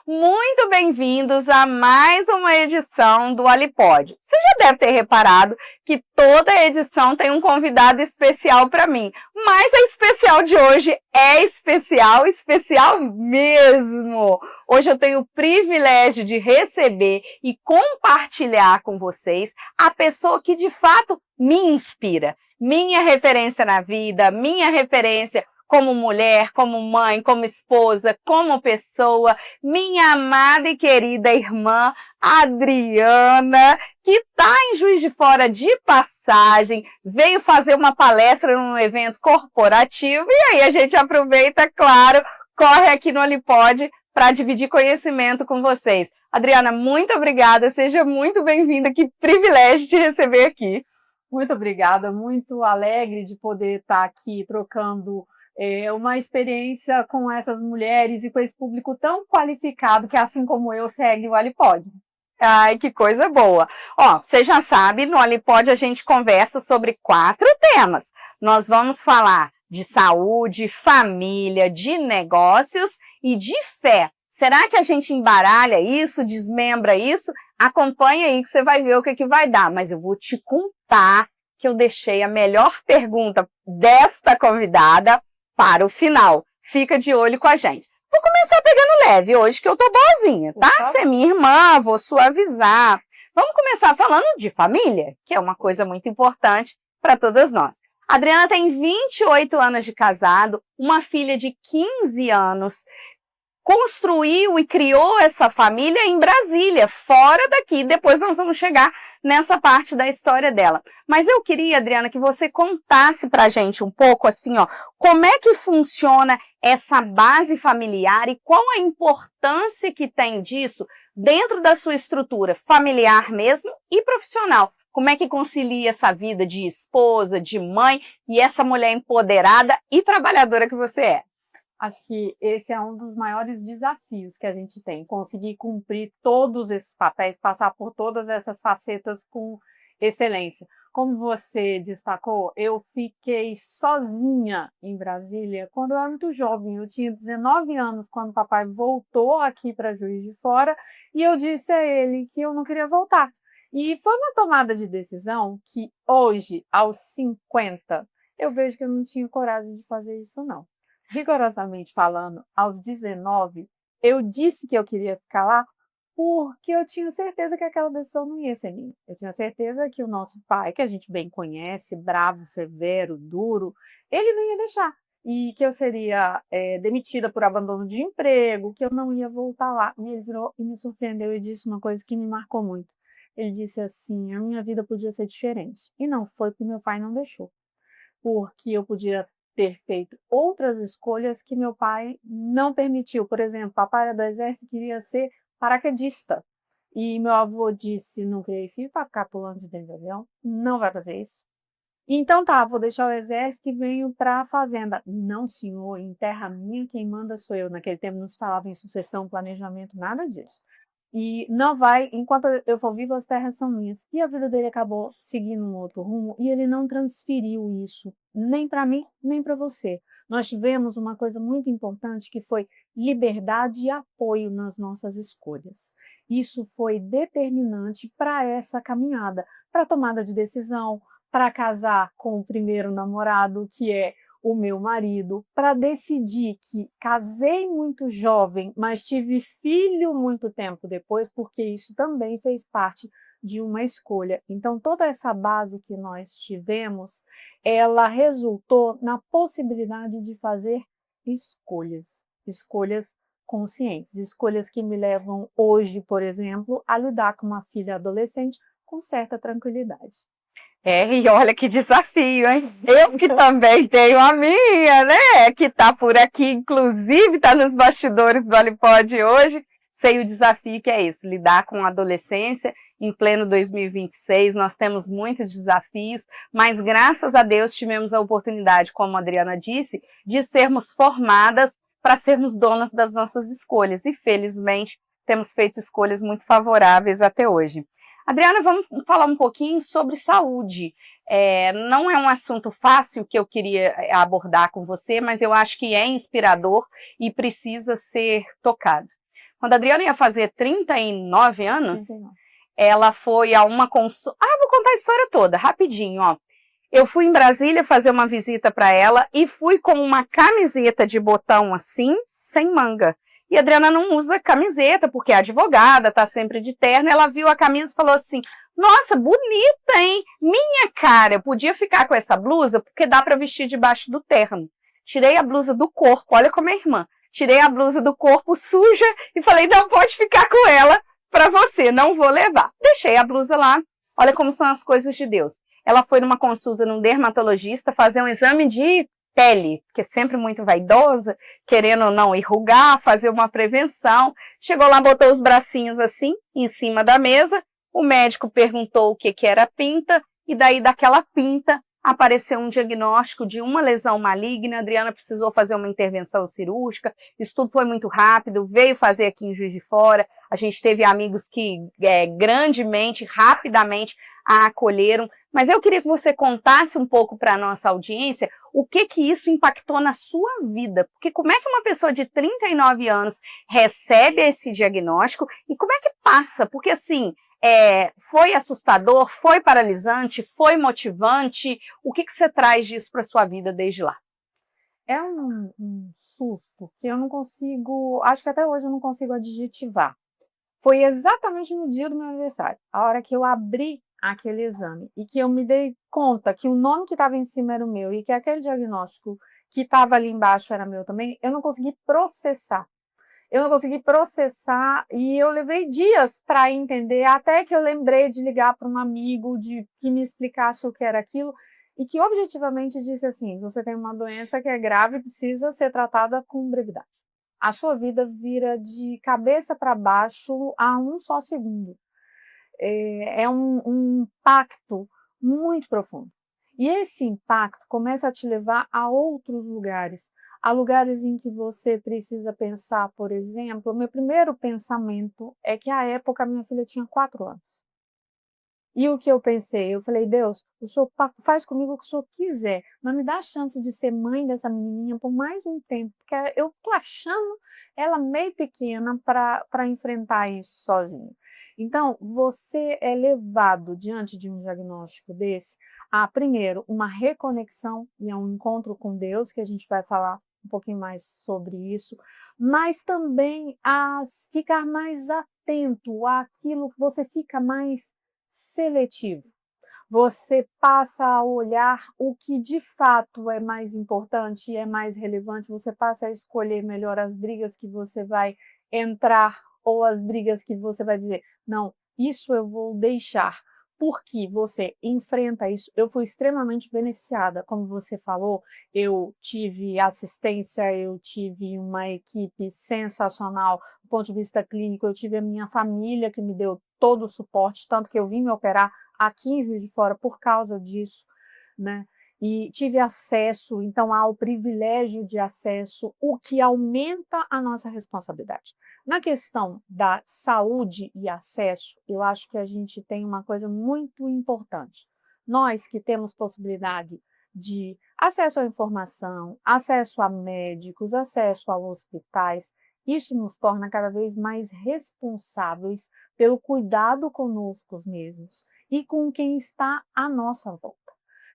Muito bem-vindos a mais uma edição do Alipod. Você já deve ter reparado que toda edição tem um convidado especial para mim, mas a especial de hoje é especial, especial mesmo. Hoje eu tenho o privilégio de receber e compartilhar com vocês a pessoa que de fato me inspira, minha referência na vida, minha referência como mulher, como mãe, como esposa, como pessoa, minha amada e querida irmã Adriana, que está em Juiz de Fora de passagem, veio fazer uma palestra num evento corporativo e aí a gente aproveita, claro, corre aqui no Alipod para dividir conhecimento com vocês. Adriana, muito obrigada, seja muito bem-vinda, que privilégio te receber aqui. Muito obrigada, muito alegre de poder estar aqui trocando uma experiência com essas mulheres e com esse público tão qualificado que, assim como eu, segue o Alipod. Ai, que coisa boa. Ó, você já sabe, no Alipod a gente conversa sobre 4 temas. Nós vamos falar de saúde, família, de negócios e de fé. Será que a gente embaralha isso, desmembra isso? Acompanha aí que você vai ver o que vai dar. Mas eu vou te contar que eu deixei a melhor pergunta desta convidada para o final. Fica de olho com a gente. Vou começar pegando leve hoje, que eu tô boazinha, tá? Você é minha irmã, vou suavizar. Vamos começar falando de família, que é uma coisa muito importante para todas nós. A Adriana tem 28 anos de casado, uma filha de 15 anos, construiu e criou essa família em Brasília, fora daqui. Depois nós vamos chegar nessa parte da história dela. Mas eu queria, Adriana, que você contasse pra gente um pouco, assim, ó, como é que funciona essa base familiar e qual a importância que tem disso dentro da sua estrutura familiar mesmo e profissional. Como é que concilia essa vida de esposa, de mãe e essa mulher empoderada e trabalhadora que você é? Acho que esse é um dos maiores desafios que a gente tem, conseguir cumprir todos esses papéis, passar por todas essas facetas com excelência. Como você destacou, eu fiquei sozinha em Brasília quando eu era muito jovem. Eu tinha 19 anos quando o papai voltou aqui para Juiz de Fora e eu disse a ele que eu não queria voltar. E foi uma tomada de decisão que hoje, aos 50, eu vejo que eu não tinha coragem de fazer isso, não. Rigorosamente falando, aos 19, eu disse que eu queria ficar lá porque eu tinha certeza que aquela decisão não ia ser minha. Eu tinha certeza que o nosso pai, que a gente bem conhece, bravo, severo, duro, ele não ia deixar. E que eu seria demitida por abandono de emprego, que eu não ia voltar lá. E ele virou e me surpreendeu e disse uma coisa que me marcou muito. Ele disse assim, a minha vida podia ser diferente. E não foi porque meu pai não deixou. Porque eu podia ter feito outras escolhas que meu pai não permitiu. Por exemplo, papai era do exército e queria ser paraquedista. E meu avô disse, não criei filho para ficar pulando de dentro de avião, não vai fazer isso. Então tá, vou deixar o exército e venho para a fazenda. Não, senhor, em terra minha quem manda sou eu. Naquele tempo não se falava em sucessão, planejamento, nada disso. E não vai, enquanto eu for vivo, as terras são minhas. E a vida dele acabou seguindo um outro rumo e ele não transferiu isso, nem para mim, nem para você. Nós tivemos uma coisa muito importante que foi liberdade e apoio nas nossas escolhas. Isso foi determinante para essa caminhada, para a tomada de decisão, para casar com o primeiro namorado, que é o meu marido, para decidir que casei muito jovem, mas tive filho muito tempo depois, porque isso também fez parte de uma escolha. Então, toda essa base que nós tivemos, ela resultou na possibilidade de fazer escolhas conscientes, escolhas que me levam hoje, por exemplo, a lidar com uma filha adolescente com certa tranquilidade. E olha que desafio, hein? Eu que também tenho a minha, né? Que tá por aqui, inclusive tá nos bastidores do Alipod hoje. Sei o desafio que é isso, lidar com a adolescência em pleno 2026. Nós temos muitos desafios, mas graças a Deus tivemos a oportunidade, como a Adriana disse, de sermos formadas para sermos donas das nossas escolhas. E felizmente temos feito escolhas muito favoráveis até hoje. Adriana, vamos falar um pouquinho sobre saúde. Não é um assunto fácil que eu queria abordar com você, mas eu acho que é inspirador e precisa ser tocado. Quando a Adriana ia fazer 39 anos, 39. ela foi a uma consulta. Vou contar a história toda, rapidinho, ó. Eu fui em Brasília fazer uma visita para ela e fui com uma camiseta de botão assim, sem manga. E a Adriana não usa camiseta, porque é advogada, tá sempre de terno. Ela viu a camisa e falou assim, nossa, bonita, hein? Minha cara, eu podia ficar com essa blusa, porque dá para vestir debaixo do terno. Tirei a blusa do corpo, olha como é irmã. Tirei a blusa do corpo suja e falei, não pode ficar com ela para você, não vou levar. Deixei a blusa lá, olha como são as coisas de Deus. Ela foi numa consulta num dermatologista fazer um exame de pele, que é sempre muito vaidosa, querendo ou não enrugar, fazer uma prevenção. Chegou lá, botou os bracinhos assim, em cima da mesa, o médico perguntou o que era pinta, e daí daquela pinta apareceu um diagnóstico de uma lesão maligna. A Adriana precisou fazer uma intervenção cirúrgica, isso tudo foi muito rápido, veio fazer aqui em Juiz de Fora, a gente teve amigos que grandemente, rapidamente a acolheram, mas eu queria que você contasse um pouco para a nossa audiência o que isso impactou na sua vida, porque como é que uma pessoa de 39 anos recebe esse diagnóstico e como é que passa? Porque assim, foi assustador, foi paralisante, foi motivante, o que você traz disso para sua vida desde lá? É um susto que eu não consigo, acho que até hoje eu não consigo adjetivar. Foi exatamente no dia do meu aniversário, a hora que eu abri aquele exame e que eu me dei conta que o nome que estava em cima era o meu e que aquele diagnóstico que estava ali embaixo era meu também, eu não consegui processar. Eu não consegui processar e eu levei dias para entender, até que eu lembrei de ligar para um amigo que me explicasse o que era aquilo e que objetivamente disse assim, você tem uma doença que é grave e precisa ser tratada com brevidade. A sua vida vira de cabeça para baixo a um só segundo. É um impacto muito profundo. E esse impacto começa a te levar a outros lugares. Há lugares em que você precisa pensar, por exemplo, o meu primeiro pensamento é que à época minha filha tinha 4 anos. E o que eu pensei? Eu falei, Deus, o Senhor faz comigo o que o Senhor quiser, mas me dá a chance de ser mãe dessa menininha por mais um tempo, porque eu tô achando ela meio pequena para enfrentar isso sozinha. Então, você é levado diante de um diagnóstico desse a, primeiro, uma reconexão e a um encontro com Deus, que a gente vai falar um pouquinho mais sobre isso, mas também a ficar mais atento àquilo que você fica mais seletivo. Você passa a olhar o que de fato é mais importante e é mais relevante, você passa a escolher melhor as brigas que você vai entrar ou as brigas que você vai dizer, não, isso eu vou deixar, porque você enfrenta isso. Eu fui extremamente beneficiada, como você falou, eu tive assistência, eu tive uma equipe sensacional do ponto de vista clínico, eu tive a minha família que me deu todo o suporte, tanto que eu vim me operar aqui em Juiz de Fora por causa disso, né? E tive acesso, então há o privilégio de acesso, o que aumenta a nossa responsabilidade. Na questão da saúde e acesso, eu acho que a gente tem uma coisa muito importante. Nós que temos possibilidade de acesso à informação, acesso a médicos, acesso a hospitais, isso nos torna cada vez mais responsáveis pelo cuidado conosco mesmos e com quem está à nossa volta.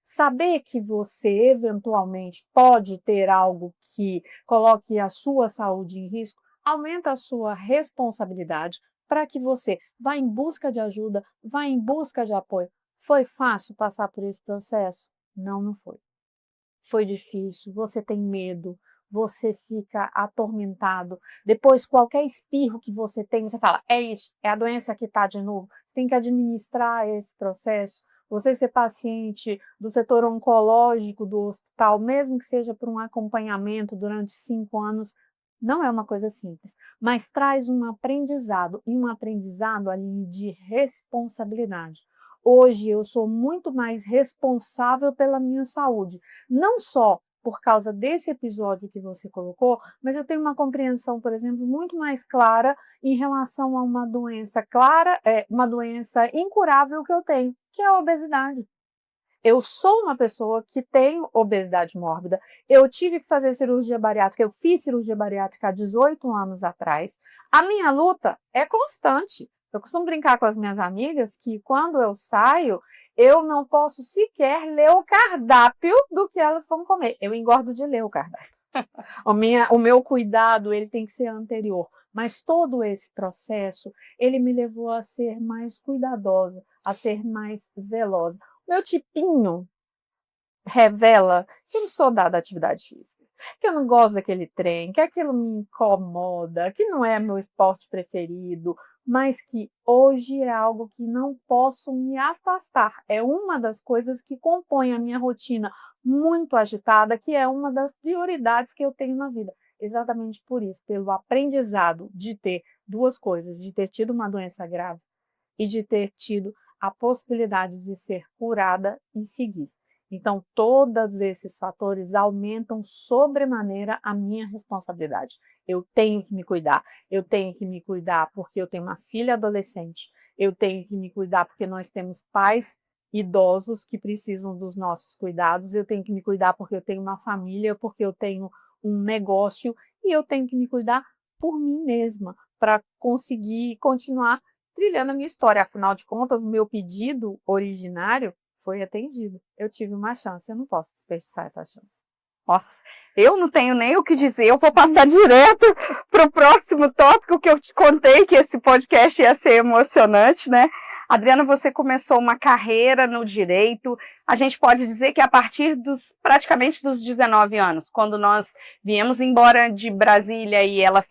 Saber que você eventualmente pode ter algo que coloque a sua saúde em risco aumenta a sua responsabilidade para que você vá em busca de ajuda, vá em busca de apoio. Foi fácil passar por esse processo? Não, não foi. Foi difícil, você tem medo, você fica atormentado. Depois, qualquer espirro que você tem, você fala, é isso, é a doença que está de novo. Você tem que administrar esse processo. Você ser paciente do setor oncológico do hospital, mesmo que seja por um acompanhamento durante 5 anos, não é uma coisa simples, mas traz um aprendizado, e um aprendizado ali de responsabilidade. Hoje eu sou muito mais responsável pela minha saúde, não só por causa desse episódio que você colocou, mas eu tenho uma compreensão, por exemplo, muito mais clara em relação a uma doença clara, uma doença incurável que eu tenho, que é a obesidade. Eu sou uma pessoa que tem obesidade mórbida, eu tive que fazer cirurgia bariátrica, eu fiz cirurgia bariátrica há 18 anos atrás. A minha luta é constante. Eu costumo brincar com as minhas amigas que quando eu saio, eu não posso sequer ler o cardápio do que elas vão comer. Eu engordo de ler o cardápio. O meu cuidado ele tem que ser anterior. Mas todo esse processo, ele me levou a ser mais cuidadosa, a ser mais zelosa. Meu tipinho revela que eu não sou dada à atividade física, que eu não gosto daquele trem, que aquilo me incomoda, que não é meu esporte preferido, mas que hoje é algo que não posso me afastar. É uma das coisas que compõe a minha rotina muito agitada, que é uma das prioridades que eu tenho na vida. Exatamente por isso, pelo aprendizado de ter duas coisas, de ter tido uma doença grave e de ter tido a possibilidade de ser curada em seguir. Então, todos esses fatores aumentam sobremaneira a minha responsabilidade. Eu tenho que me cuidar. Eu tenho que me cuidar porque eu tenho uma filha adolescente. Eu tenho que me cuidar porque nós temos pais idosos que precisam dos nossos cuidados. Eu tenho que me cuidar porque eu tenho uma família, porque eu tenho um negócio. E eu tenho que me cuidar por mim mesma, para conseguir continuar trilhando a minha história. Afinal de contas, o meu pedido originário foi atendido. Eu tive uma chance, eu não posso desperdiçar essa chance. Nossa, eu não tenho nem o que dizer, eu vou passar direto para o próximo tópico que eu te contei, que esse podcast ia ser emocionante, né? Adriana, você começou uma carreira no direito, a gente pode dizer que a partir praticamente dos 19 anos, quando nós viemos embora de Brasília e ela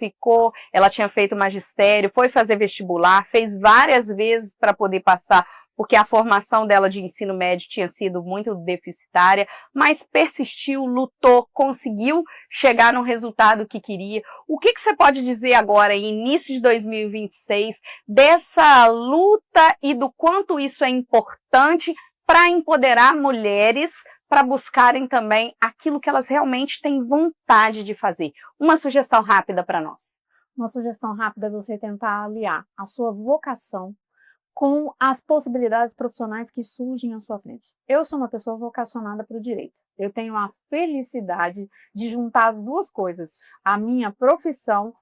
tinha feito magistério, foi fazer vestibular, fez várias vezes para poder passar, porque a formação dela de ensino médio tinha sido muito deficitária, mas persistiu, lutou, conseguiu chegar no resultado que queria. O que você pode dizer agora, em início de 2026, dessa luta e do quanto isso é importante para empoderar mulheres, para buscarem também aquilo que elas realmente têm vontade de fazer? Uma sugestão rápida para nós. Uma sugestão rápida é você tentar aliar a sua vocação com as possibilidades profissionais que surgem à sua frente. Eu sou uma pessoa vocacionada para o direito. Eu tenho a felicidade de juntar as duas coisas, a minha profissão,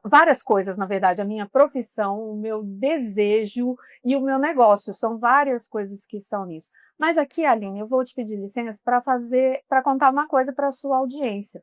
várias coisas, na verdade, a minha profissão, o meu desejo e o meu negócio. São várias coisas que estão nisso. Mas aqui, Aline, eu vou te pedir licença para contar uma coisa para a sua audiência.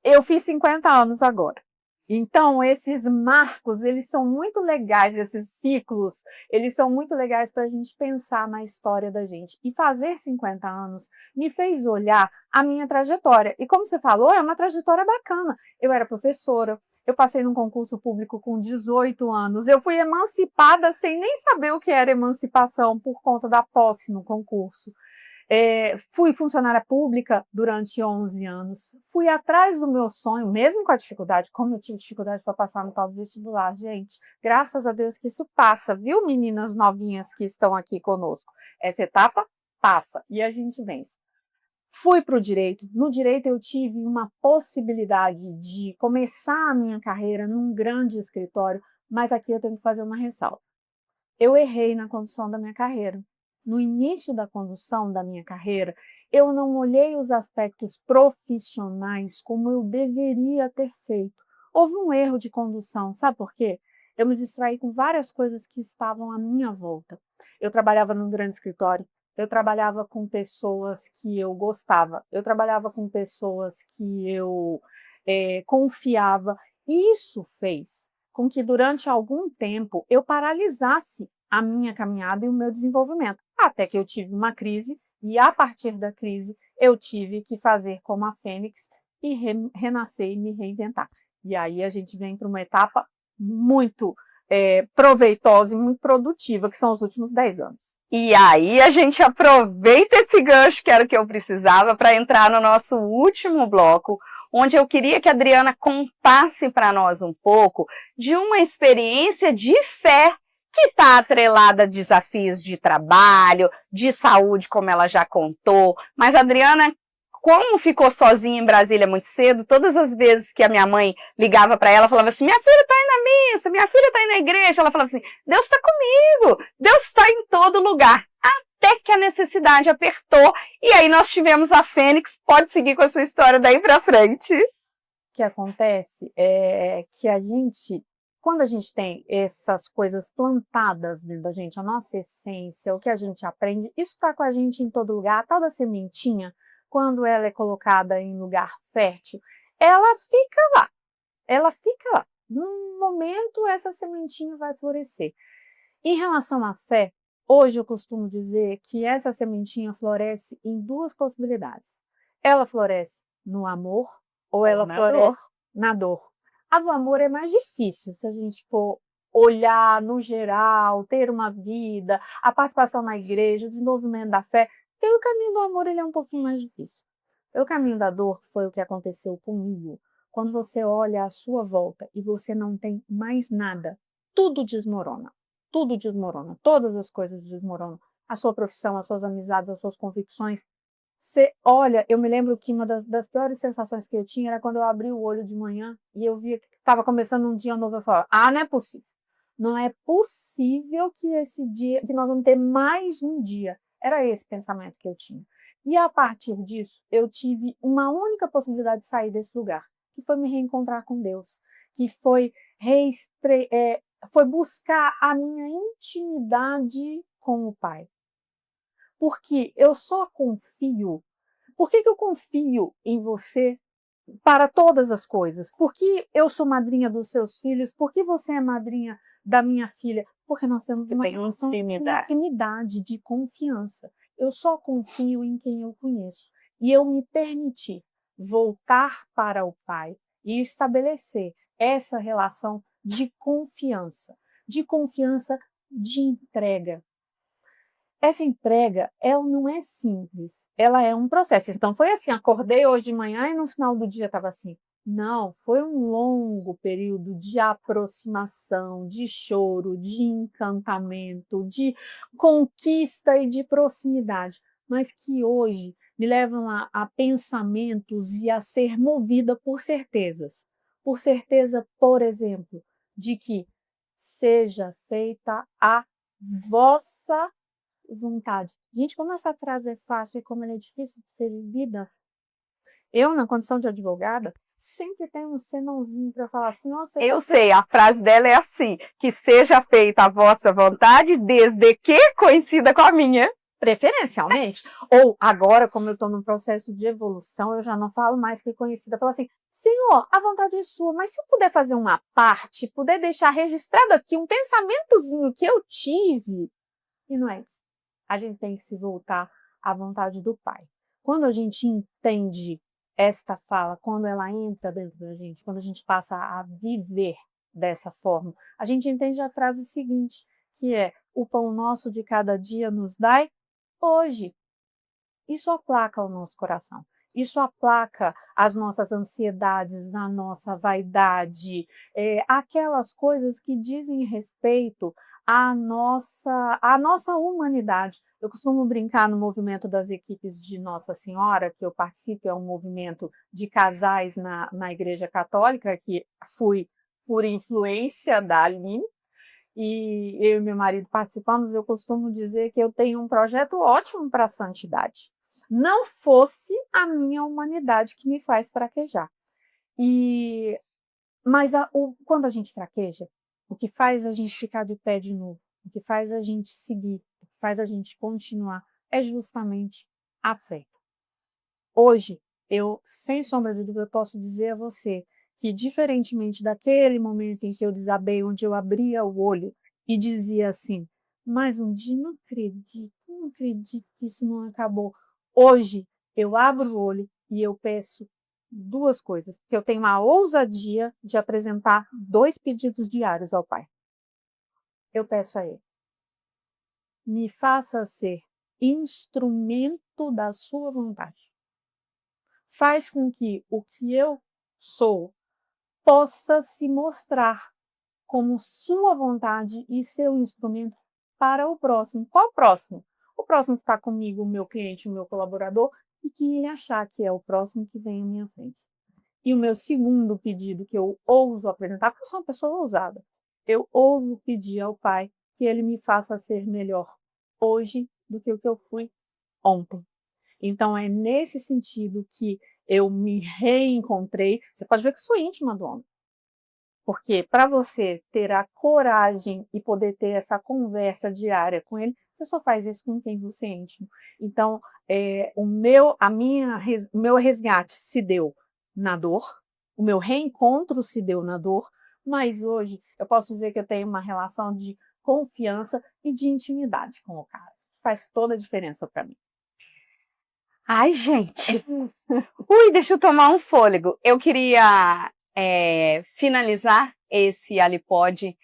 Eu fiz 50 anos agora. Então, esses marcos, eles são muito legais, esses ciclos, eles são muito legais para a gente pensar na história da gente. E fazer 50 anos me fez olhar a minha trajetória. E como você falou, é uma trajetória bacana. Eu era professora, eu passei num concurso público com 18 anos, eu fui emancipada sem nem saber o que era emancipação por conta da posse no concurso. Fui funcionária pública durante 11 anos, fui atrás do meu sonho, mesmo com a dificuldade, como eu tive dificuldade para passar no tal vestibular, gente, graças a Deus que isso passa, viu, meninas novinhas que estão aqui conosco? Essa etapa passa e a gente vence. Fui para o direito, no direito eu tive uma possibilidade de começar a minha carreira num grande escritório, mas aqui eu tenho que fazer uma ressalva. Eu errei na condução da minha carreira. No início da condução da minha carreira, eu não olhei os aspectos profissionais como eu deveria ter feito. Houve um erro de condução, sabe por quê? Eu me distraí com várias coisas que estavam à minha volta. Eu trabalhava num grande escritório, eu trabalhava com pessoas que eu gostava, eu trabalhava com pessoas que eu confiava. Isso fez com que durante algum tempo eu paralisasse a minha caminhada e o meu desenvolvimento. Até que eu tive uma crise e a partir da crise eu tive que fazer como a Fênix e renascer e me reinventar. E aí a gente vem para uma etapa muito proveitosa e muito produtiva, que são os últimos 10 anos. E aí a gente aproveita esse gancho, que era o que eu precisava, para entrar no nosso último bloco, onde eu queria que a Adriana contasse para nós um pouco de uma experiência de fé que está atrelada a desafios de trabalho, de saúde, como ela já contou. Mas a Adriana, como ficou sozinha em Brasília muito cedo, todas as vezes que a minha mãe ligava para ela, falava assim, minha filha está indo na missa, minha filha está indo na igreja, ela falava assim, Deus está comigo, Deus está em todo lugar. até que a necessidade apertou, e aí nós tivemos a Fênix. Pode seguir com a sua história daí para frente. O que acontece é que quando a gente tem essas coisas plantadas dentro da gente, a nossa essência, o que a gente aprende, isso está com a gente em todo lugar. A tal da sementinha, quando ela é colocada em lugar fértil, ela fica lá. Ela fica lá. Num momento, essa sementinha vai florescer. Em relação à fé, hoje eu costumo dizer que essa sementinha floresce em duas possibilidades. Ela floresce no amor ou ela floresce na dor. A do amor é mais difícil, se a gente for olhar no geral, ter uma vida, a participação na igreja, o desenvolvimento da fé. E o caminho do amor ele é um pouquinho mais difícil. O caminho da dor foi o que aconteceu comigo. Quando você olha à sua volta e você não tem mais nada, tudo desmorona. Tudo desmorona, todas as coisas desmoronam. A sua profissão, as suas amizades, as suas convicções. Você olha, eu me lembro que uma das piores sensações que eu tinha era quando eu abri o olho de manhã e eu via que estava começando um dia novo. Eu falava, não é possível. Não é possível que esse dia, que nós vamos ter mais um dia. Era esse pensamento que eu tinha. E a partir disso, eu tive uma única possibilidade de sair desse lugar, que foi me reencontrar com Deus, que foi foi buscar a minha intimidade com o Pai. Porque eu só confio. Por que eu confio em você para todas as coisas? Porque eu sou madrinha dos seus filhos? Porque você é madrinha da minha filha? Porque nós temos uma intimidade de confiança. Eu só confio em quem eu conheço. E eu me permiti voltar para o Pai e estabelecer essa relação de confiança de entrega. Essa entrega, ela não é simples, ela é um processo. Então, foi assim, acordei hoje de manhã e no final do dia estava assim. Não, foi um longo período de aproximação, de choro, de encantamento, de conquista e de proximidade, mas que hoje me levam a pensamentos e a ser movida por certezas. Por certeza, por exemplo, de que seja feita a vossa vontade. Gente, como essa frase é fácil e como ela é difícil de ser vivida. Eu, na condição de advogada, sempre tenho um senãozinho para falar assim, nossa... Eu sei, a frase dela é assim, que seja feita a vossa vontade, desde que coincida com a minha. Preferencialmente. Ou agora, como eu estou num processo de evolução, eu já não falo mais que conhecida. Falo assim, Senhor, a vontade é sua, mas se eu puder fazer uma parte, puder deixar registrado aqui um pensamentozinho que eu tive, e não é isso. A gente tem que se voltar à vontade do Pai. Quando a gente entende esta fala, quando ela entra dentro da gente, quando a gente passa a viver dessa forma, a gente entende a frase seguinte, que é: o pão nosso de cada dia nos dai hoje. Isso aplaca o nosso coração. Isso aplaca as nossas ansiedades, a nossa vaidade, aquelas coisas que dizem respeito à nossa humanidade. Eu costumo brincar no movimento das equipes de Nossa Senhora, que eu participo, é um movimento de casais na Igreja Católica, que fui por influência da Aline, e eu e meu marido participamos. Eu costumo dizer que eu tenho um projeto ótimo para a santidade. Não fosse a minha humanidade que me faz fraquejar. Mas quando a gente fraqueja, o que faz a gente ficar de pé de novo, o que faz a gente seguir, o que faz a gente continuar, é justamente a fé. Hoje, eu, sem sombra de dúvida, posso dizer a você que, diferentemente daquele momento em que eu desabei, onde eu abria o olho e dizia assim, mais um dia, não acredito que isso não acabou. Hoje, eu abro o olho e eu peço duas coisas, porque eu tenho a ousadia de apresentar 2 pedidos diários ao Pai. Eu peço a Ele, me faça ser instrumento da sua vontade. Faz com que o que eu sou possa se mostrar como sua vontade e seu instrumento para o próximo. Qual o próximo? O próximo que está comigo, o meu cliente, o meu colaborador, e que ele achar que é o próximo que vem à minha frente. E o meu segundo pedido que eu ouso apresentar, porque eu sou uma pessoa ousada, eu ouso pedir ao Pai que Ele me faça ser melhor hoje do que o que eu fui ontem. Então, é nesse sentido que eu me reencontrei. Você pode ver que sou íntima do homem. Porque para você ter a coragem e poder ter essa conversa diária com ele, você só faz isso com quem você é íntimo. Então, o meu resgate se deu na dor, o meu reencontro se deu na dor, mas hoje eu posso dizer que eu tenho uma relação de confiança e de intimidade com o cara. Faz toda a diferença para mim. Ai, gente. Ui, deixa eu tomar um fôlego. Eu queria finalizar esse Alipod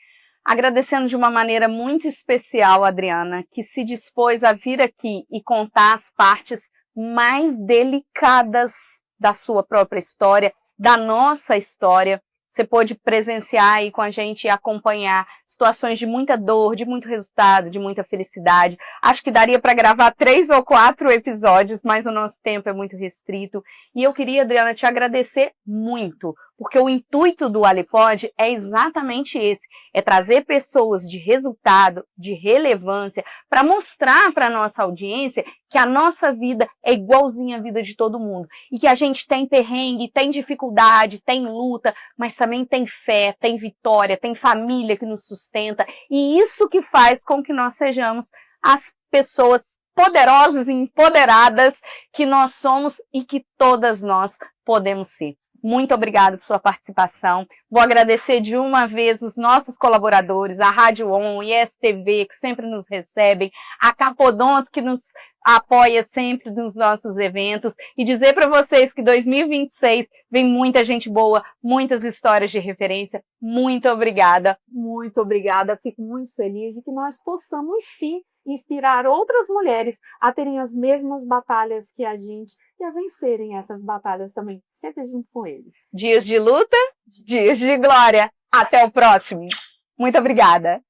agradecendo de uma maneira muito especial a Adriana, que se dispôs a vir aqui e contar as partes mais delicadas da sua própria história, da nossa história. Você pôde presenciar aí com a gente e acompanhar situações de muita dor, de muito resultado, de muita felicidade. Acho que daria para gravar 3 ou 4 episódios, mas o nosso tempo é muito restrito. E eu queria, Adriana, te agradecer muito, porque o intuito do Alipod é exatamente esse, é trazer pessoas de resultado, de relevância, para mostrar para a nossa audiência que a nossa vida é igualzinha à vida de todo mundo. E que a gente tem perrengue, tem dificuldade, tem luta, mas também tem fé, tem vitória, tem família que nos sustenta. E isso que faz com que nós sejamos as pessoas poderosas e empoderadas que nós somos e que todas nós podemos ser. Muito obrigada por sua participação. Vou agradecer de uma vez os nossos colaboradores, a Rádio On, ISTV, que sempre nos recebem, a Capodonto, que nos apoia sempre nos nossos eventos, e dizer para vocês que 2026 vem muita gente boa, muitas histórias de referência. Muito obrigada. Muito obrigada, fico muito feliz de que nós possamos sim inspirar outras mulheres a terem as mesmas batalhas que a gente e a vencerem essas batalhas também, sempre junto com eles. Dias de luta, dias de glória. Até o próximo. Muito obrigada.